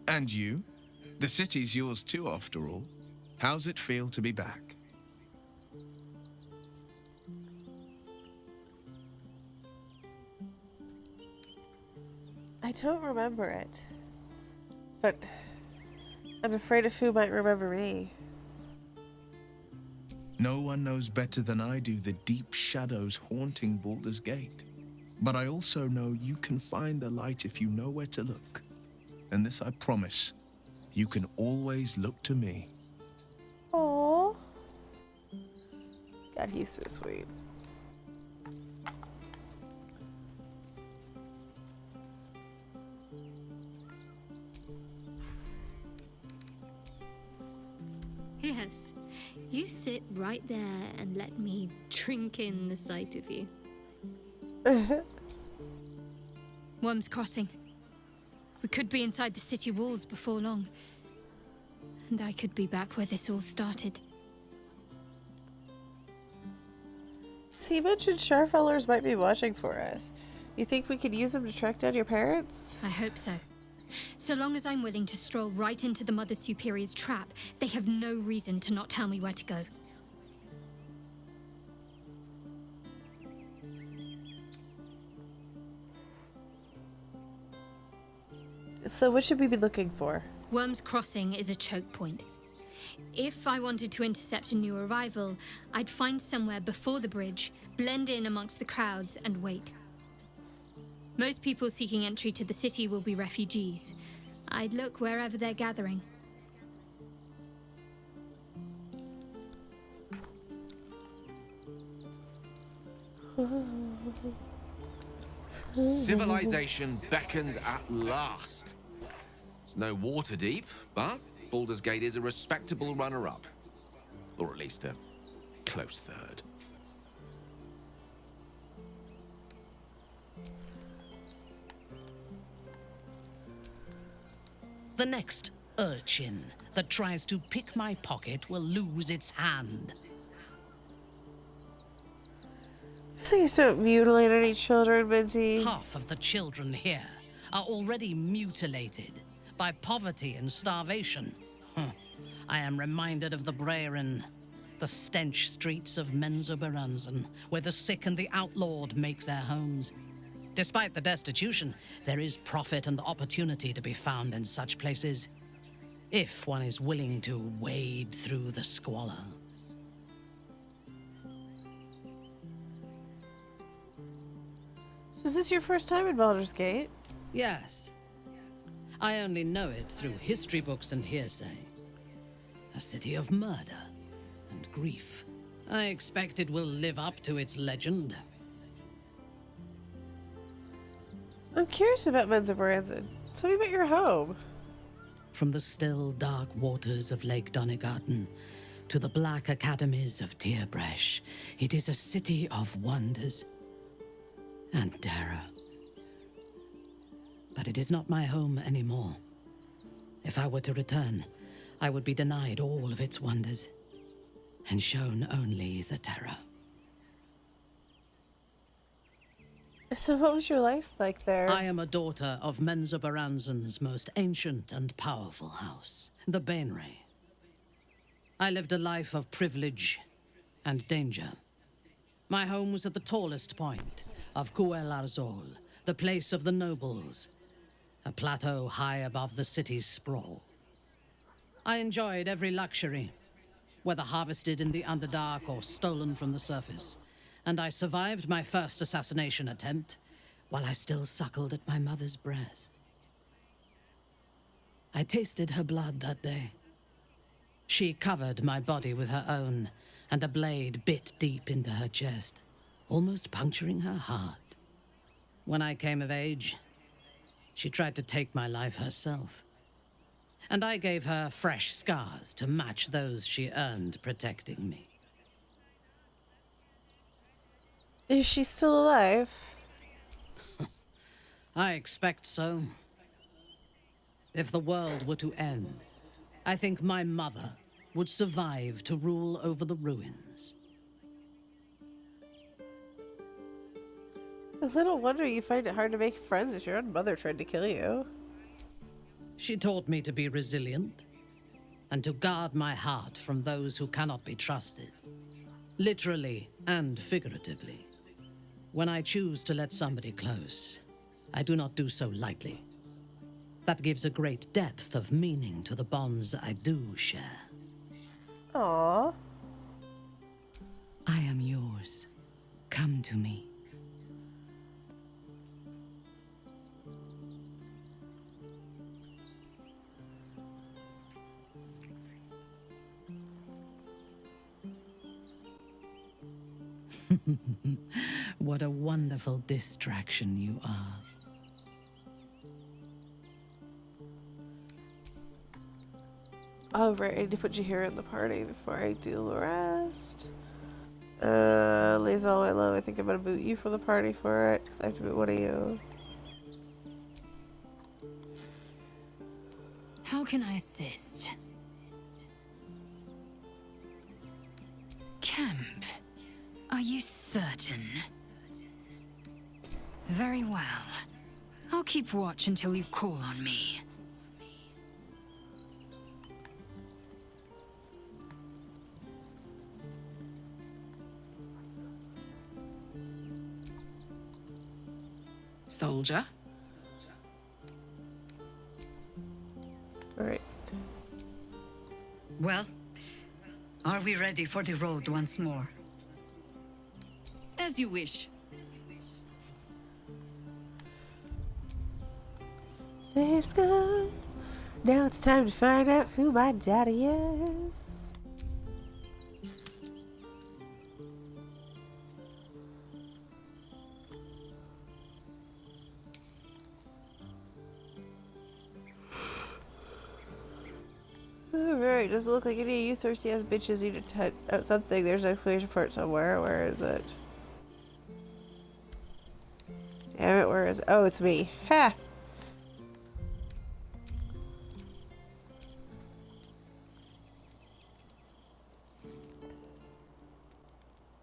And you? The city's yours too, after all. How's it feel to be back? I don't remember it. But I'm afraid of who might remember me. No one knows better than I do the deep shadows haunting Baldur's Gate. But I also know you can find the light if you know where to look. And this I promise, you can always look to me. Aww. God, he's so sweet. Yes, you sit right there and let me drink in the sight of you. Worms Crossing. We could be inside the city walls before long. And I could be back where this all started. So you mentioned Sharfellers might be watching for us. You think we could use them to track down your parents? I hope so. So long as I'm willing to stroll right into the Mother Superior's trap, they have no reason to not tell me where to go. So what should we be looking for? Worms Crossing is a choke point. If I wanted to intercept a new arrival, I'd find somewhere before the bridge, blend in amongst the crowds, and wait. Most people seeking entry to the city will be refugees. I'd look wherever they're gathering. Civilization beckons at last. It's no water deep, but Baldur's Gate is a respectable runner-up. Or at least a close third. The next urchin that tries to pick my pocket will lose its hand. Please don't mutilate any children, Minty. Half of the children here are already mutilated by poverty and starvation. I am reminded of the Brerin, the stench streets of Menzoberranzan, where the sick and the outlawed make their homes. Despite the destitution, there is profit and opportunity to be found in such places, if one is willing to wade through the squalor. Is this your first time in Baldur's Gate? Yes. I only know it through history books and hearsay. A city of murder and grief. I expect it will live up to its legend. I'm curious about Mensa Branson. Tell me about your home. From the still, dark waters of Lake Donegarten to the black academies of Tierbresh, it is a city of wonders and terror. But it is not my home anymore. If I were to return, I would be denied all of its wonders and shown only the terror. So what was your life like there? I am a daughter of Mensa Baranzan's most ancient and powerful house, the Bainray. I lived a life of privilege and danger. My home was at the tallest point of Cuel Arzol, the place of the nobles, a plateau high above the city's sprawl. I enjoyed every luxury, whether harvested in the Underdark or stolen from the surface, and I survived my first assassination attempt while I still suckled at my mother's breast. I tasted her blood that day. She covered my body with her own, and a blade bit deep into her chest, almost puncturing her heart. When I came of age, she tried to take my life herself, and I gave her fresh scars to match those she earned protecting me. Is she still alive? I expect so. If the world were to end, I think my mother would survive to rule over the ruins. A little wonder you find it hard to make friends if your own mother tried to kill you. She taught me to be resilient and to guard my heart from those who cannot be trusted, literally and figuratively. When I choose to let somebody close, I do not do so lightly. That gives a great depth of meaning to the bonds I do share. Aww. I am yours. Come to me. What a wonderful distraction you are. Oh, right, I need to put you here in the party before I do the rest. Lazel, my love, I think I'm gonna boot you from the party for it, because I have to boot one of you. How can I assist? Camp? Are you certain? Very well. I'll keep watch until you call on me. Soldier? Alright. Well, are we ready for the road once more? As you wish. Safe's gone. Now it's time to find out who my daddy is. Alright, doesn't look like any of you thirsty ass bitches need to touch out something. There's an exclamation point somewhere. Where is it? Damn it, where is it? Oh, it's me. Ha!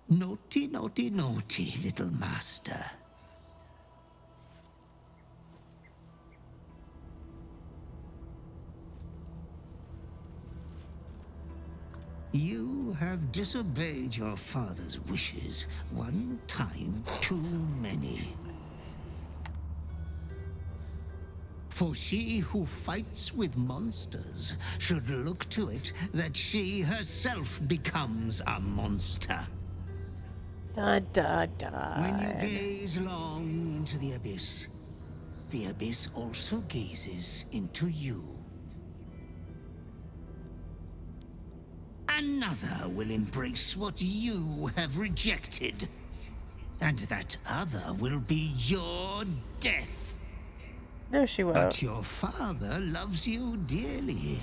Naughty, naughty, naughty, little master. You have disobeyed your father's wishes one time too many. For she who fights with monsters should look to it that she herself becomes a monster. Dun, dun, dun. When you gaze long into the abyss also gazes into you. Another will embrace what you have rejected. And that other will be your death. No, she won't. But your father loves you dearly.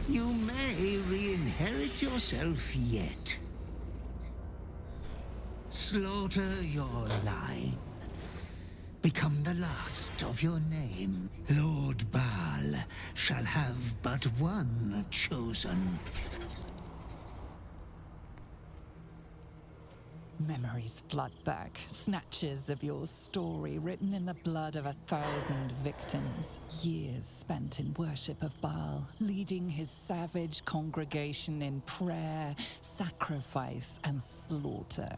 You may re-inherit yourself yet. Slaughter your line. Become the last of your name. Lord Baal shall have but one chosen. Memories flood back, snatches of your story written in the blood of 1,000 victims. Years spent in worship of Baal, leading his savage congregation in prayer, sacrifice, and slaughter.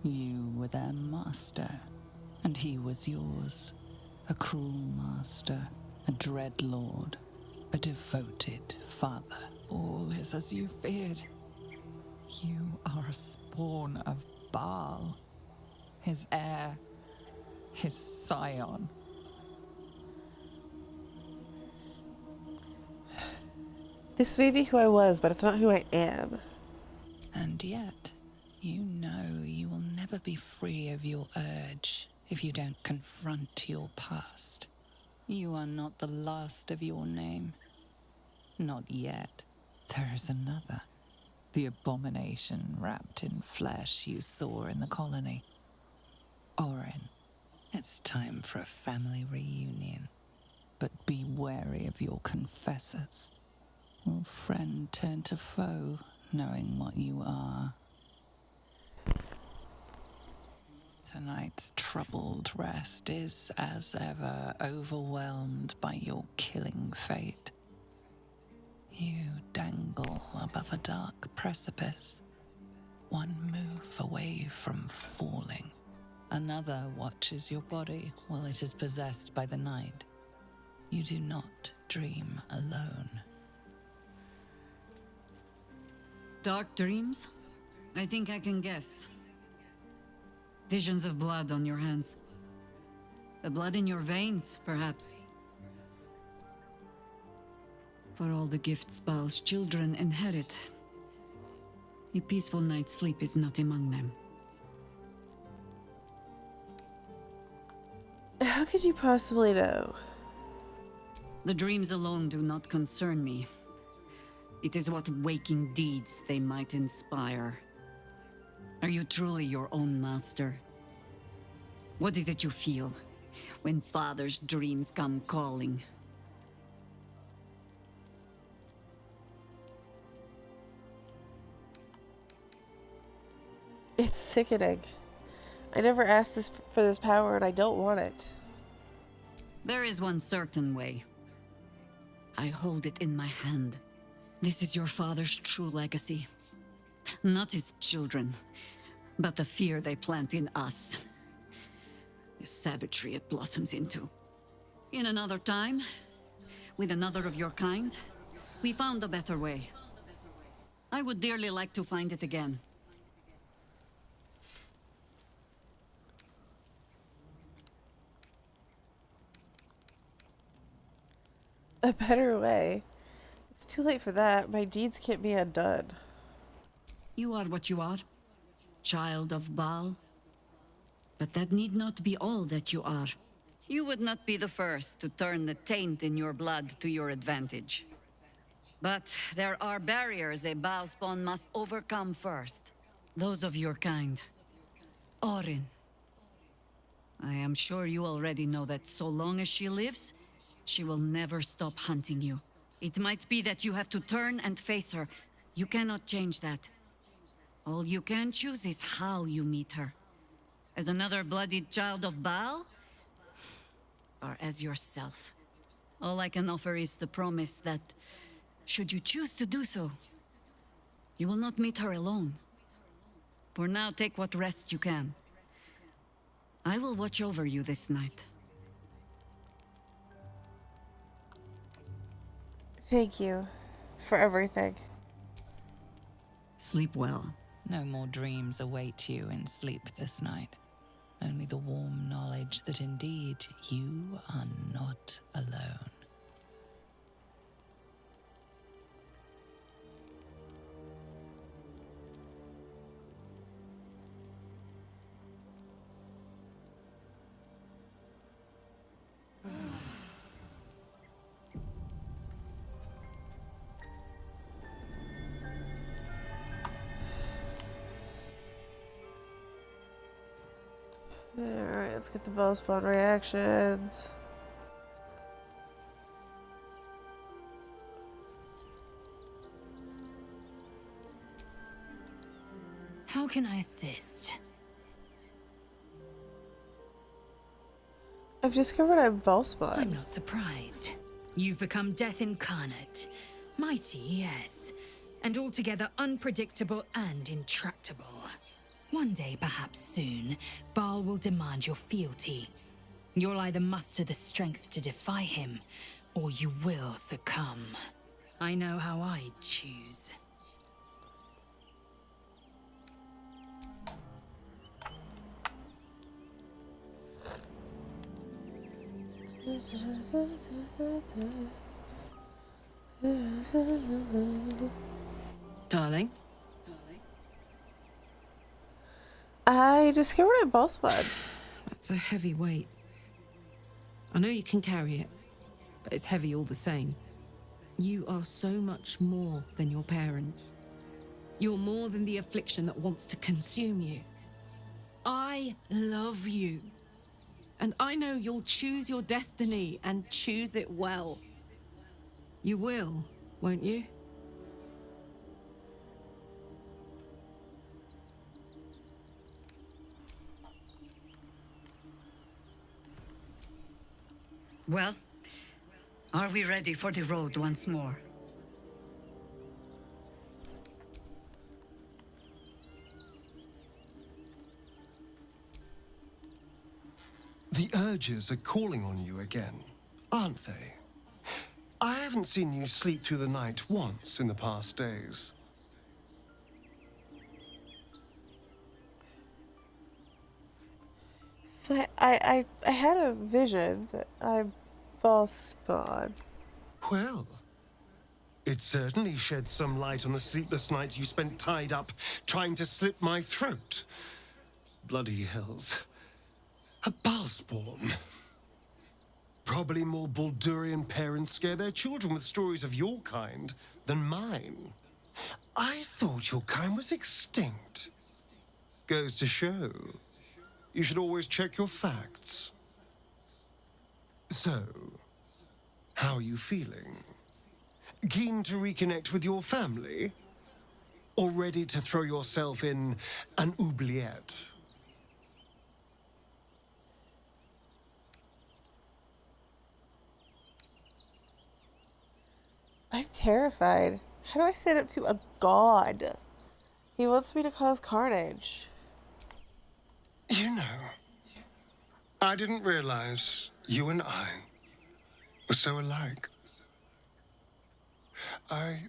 You were their master, and he was yours. A cruel master, a dread lord, a devoted father. All is as you feared. You are a spawn of Baal, his heir, his scion. This may be who I was, but it's not who I am. And yet, you know you will never be free of your urge if you don't confront your past. You are not the last of your name. Not yet. There is another. The abomination wrapped in flesh you saw in the colony. Orin, it's time for a family reunion. But be wary of your confessors. Will friend turn to foe, knowing what you are. Tonight's troubled rest is, as ever, overwhelmed by your killing fate. You dangle above a dark precipice, one move away from falling. Another watches your body while it is possessed by the night. You do not dream alone. Dark dreams? I think I can guess. Visions of blood on your hands. The blood in your veins, perhaps. For all the gifts Baal's children inherit, a peaceful night's sleep is not among them. How could you possibly know? The dreams alone do not concern me. It is what waking deeds they might inspire. Are you truly your own master? What is it you feel when father's dreams come calling? It's sickening. I never asked for this power, and I don't want it. There is one certain way. I hold it in my hand. This is your father's true legacy. Not his children, but the fear they plant in us. The savagery it blossoms into. In another time, with another of your kind, we found a better way. I would dearly like to find it again. A better way? It's too late for that. My deeds can't be undone. You are what you are, child of Baal. But that need not be all that you are. You would not be the first to turn the taint in your blood to your advantage. But there are barriers a Baal spawn must overcome first. Those of your kind. Orin. I am sure you already know that so long as she lives, she will never stop hunting you. It might be that you have to turn and face her. You cannot change that. All you can choose is how you meet her. As another bloodied child of Baal? Or as yourself? All I can offer is the promise that, should you choose to do so, you will not meet her alone. For now, take what rest you can. I will watch over you this night. Thank you for everything. Sleep well. No more dreams await you in sleep this night. Only the warm knowledge that indeed you are not alone. Alright, let's get the bow spawn reactions. How can I assist? I've discovered a bow spawn. I'm not surprised. You've become death incarnate. Mighty, yes. And altogether unpredictable and intractable. One day, perhaps soon, Baal will demand your fealty. You'll either muster the strength to defy him, or you will succumb. I know how I'd choose. Darling? I discovered a bow spawn. That's a heavy weight. I know you can carry it, but it's heavy all the same. You are so much more than your parents. You're more than the affliction that wants to consume you. I love you. And I know you'll choose your destiny and choose it well. You will, won't you? Well, are we ready for the road once more? The urges are calling on you again, aren't they? I haven't seen you sleep through the night once in the past days. So I had a vision that I'm bow spawn. Well, it certainly sheds some light on the sleepless night you spent tied up trying to slit my throat. Bloody hells. A Baalspawn. Probably more Baldurian parents scare their children with stories of your kind than mine. I thought your kind was extinct. Goes to show, you should always check your facts. So, how are you feeling? Keen to reconnect with your family? Or ready to throw yourself in an oubliette? I'm terrified. How do I stand up to a god? He wants me to cause carnage. You know, I didn't realize you and I were so alike. I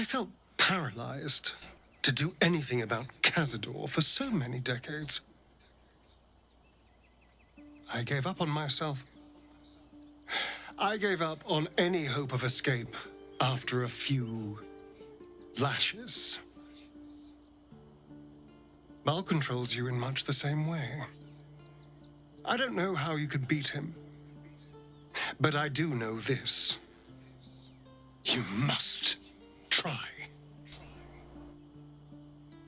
felt paralyzed to do anything about Cazador for so many decades. I gave up on myself. I gave up on any hope of escape after a few lashes. Baal controls you in much the same way. I don't know how you could beat him, but I do know this. You must try.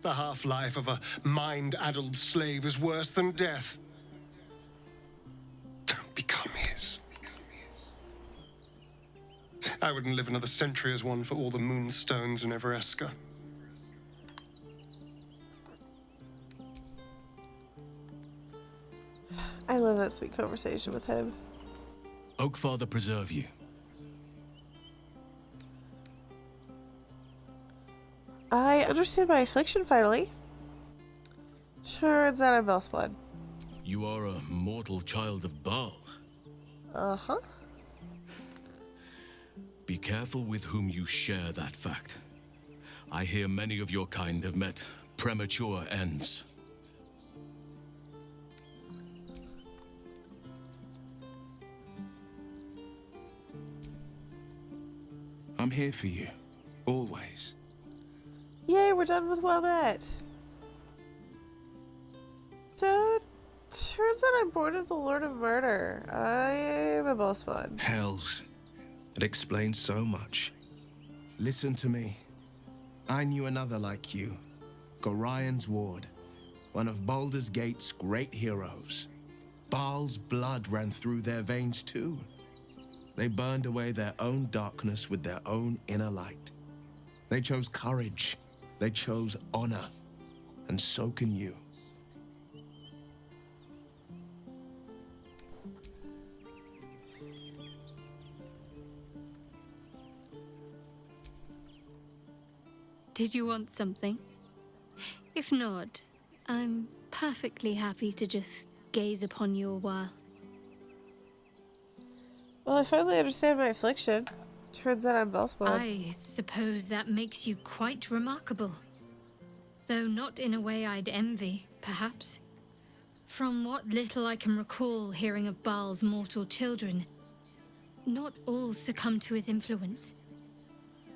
The half-life of a mind-addled slave is worse than death. Don't become his. I wouldn't live another century as one for all the moonstones in Evereska. I love that sweet conversation with him. Oakfather preserve you. I understand my affliction finally. Turns out I'm Bellspawn. You are a mortal child of Baal. Uh-huh. Be careful with whom you share that fact. I hear many of your kind have met premature ends. I'm here for you, always. Yay, we're done with Well Met. So, turns out I'm born of the Lord of Murder. I am a boss one. Hells. It explains so much. Listen to me. I knew another like you. Gorion's Ward. One of Baldur's Gate's great heroes. Baal's blood ran through their veins too. They burned away their own darkness with their own inner light. They chose courage. They chose honor. And so can you. Did you want something? If not, I'm perfectly happy to just gaze upon you a while. Well, I finally understand my affliction. Turns out I'm Bellspawn. I suppose that makes you quite remarkable. Though not in a way I'd envy, perhaps. From what little I can recall hearing of Baal's mortal children, not all succumb to his influence.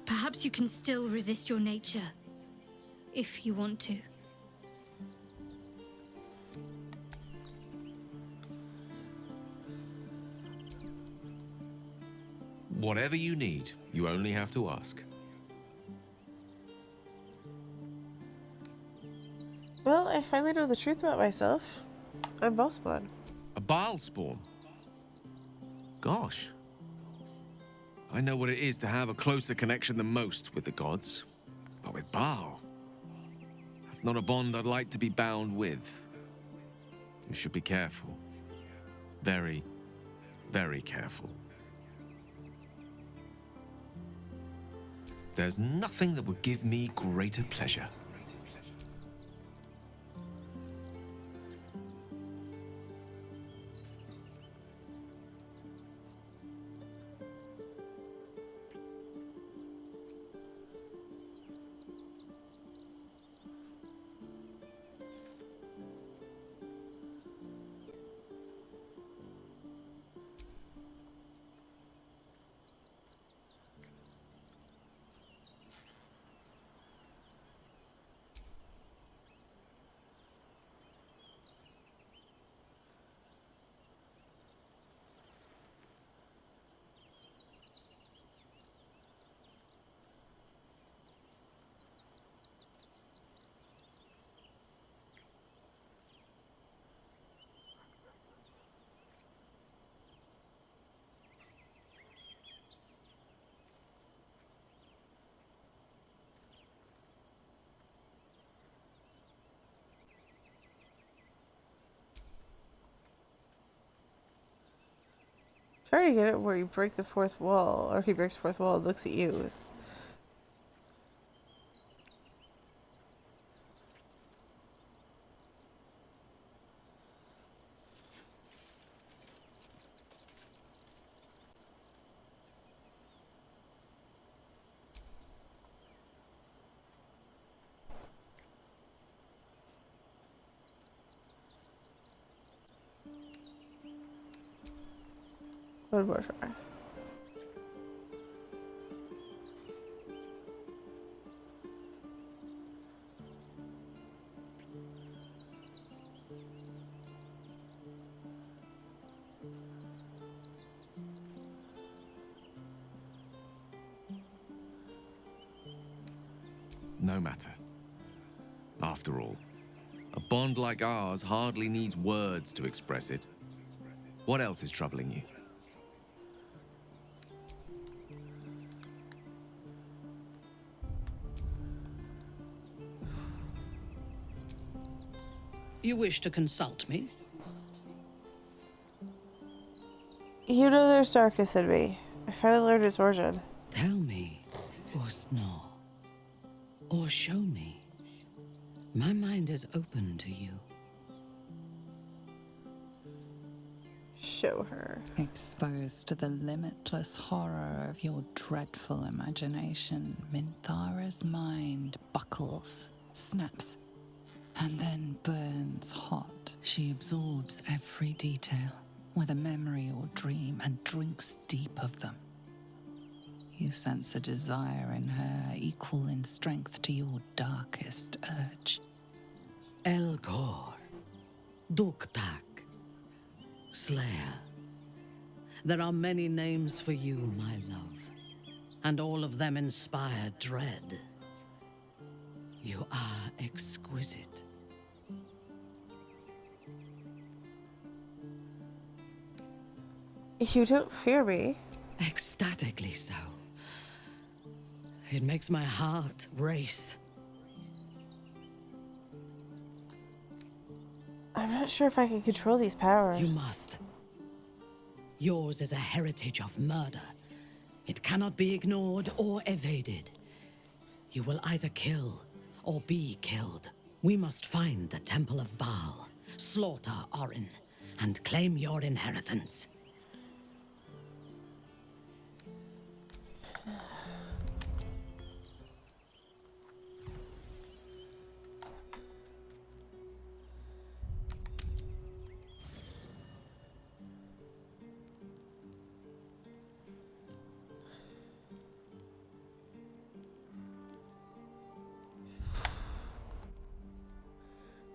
Perhaps you can still resist your nature, if you want to. Whatever you need, you only have to ask. Well, I finally know the truth about myself. I'm Bellspawn. A Baal spawn? Gosh. I know what it is to have a closer connection than most with the gods. But with Baal, that's not a bond I'd like to be bound with. You should be careful. Very, very careful. There's nothing that would give me greater pleasure. Try to get it where you break the fourth wall, or he breaks the fourth wall and looks at you. One more try. No matter. After all, a bond like ours hardly needs words to express it. What else is troubling you? You wish to consult me? You know there's darkness in me. I finally learned its origin. Tell me, or snore, or show me. My mind is open to you. show her. Exposed to the limitless horror of your dreadful imagination, Minthara's mind buckles, snaps, and then burns hot. She absorbs every detail, whether memory or dream, and drinks deep of them. You sense a desire in her equal in strength to your darkest urge. Elgor, Duktak, Slayer. There are many names for you, my love, and all of them inspire dread. You are exquisite. You don't fear me. Ecstatically so. It makes my heart race. I'm not sure if I can control these powers. You must. Yours is a heritage of murder. It cannot be ignored or evaded. You will either kill or be killed. We must find the Temple of Baal, slaughter Orin, and claim your inheritance.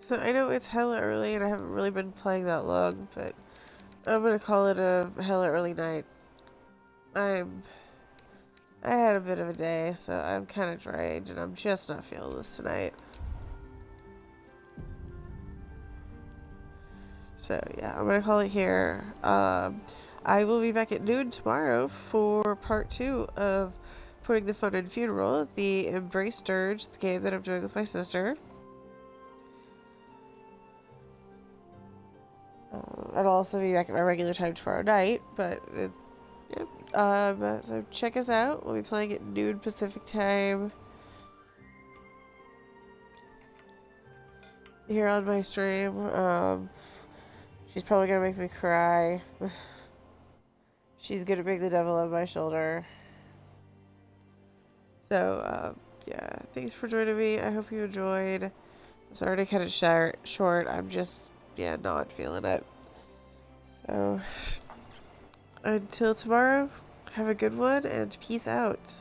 So I know it's hella early and I haven't really been playing that long, but I'm gonna call it a hella early night. I had a bit of a day, so I'm kind of drained and I'm just not feeling this tonight. So yeah, I'm gonna call it here. I will be back at noon tomorrow for part 2 of Putting the Fun in Funeral, the Embrace Durge, the game that I'm doing with my sister. I'll also be back at my regular time tomorrow night, but so check us out. We'll be playing at noon Pacific time here on my stream. She's probably gonna make me cry. She's gonna bring the devil on my shoulder. So yeah, thanks for joining me. I hope you enjoyed. It's already kind of short. I'm just not feeling it. So until tomorrow, have a good one and peace out.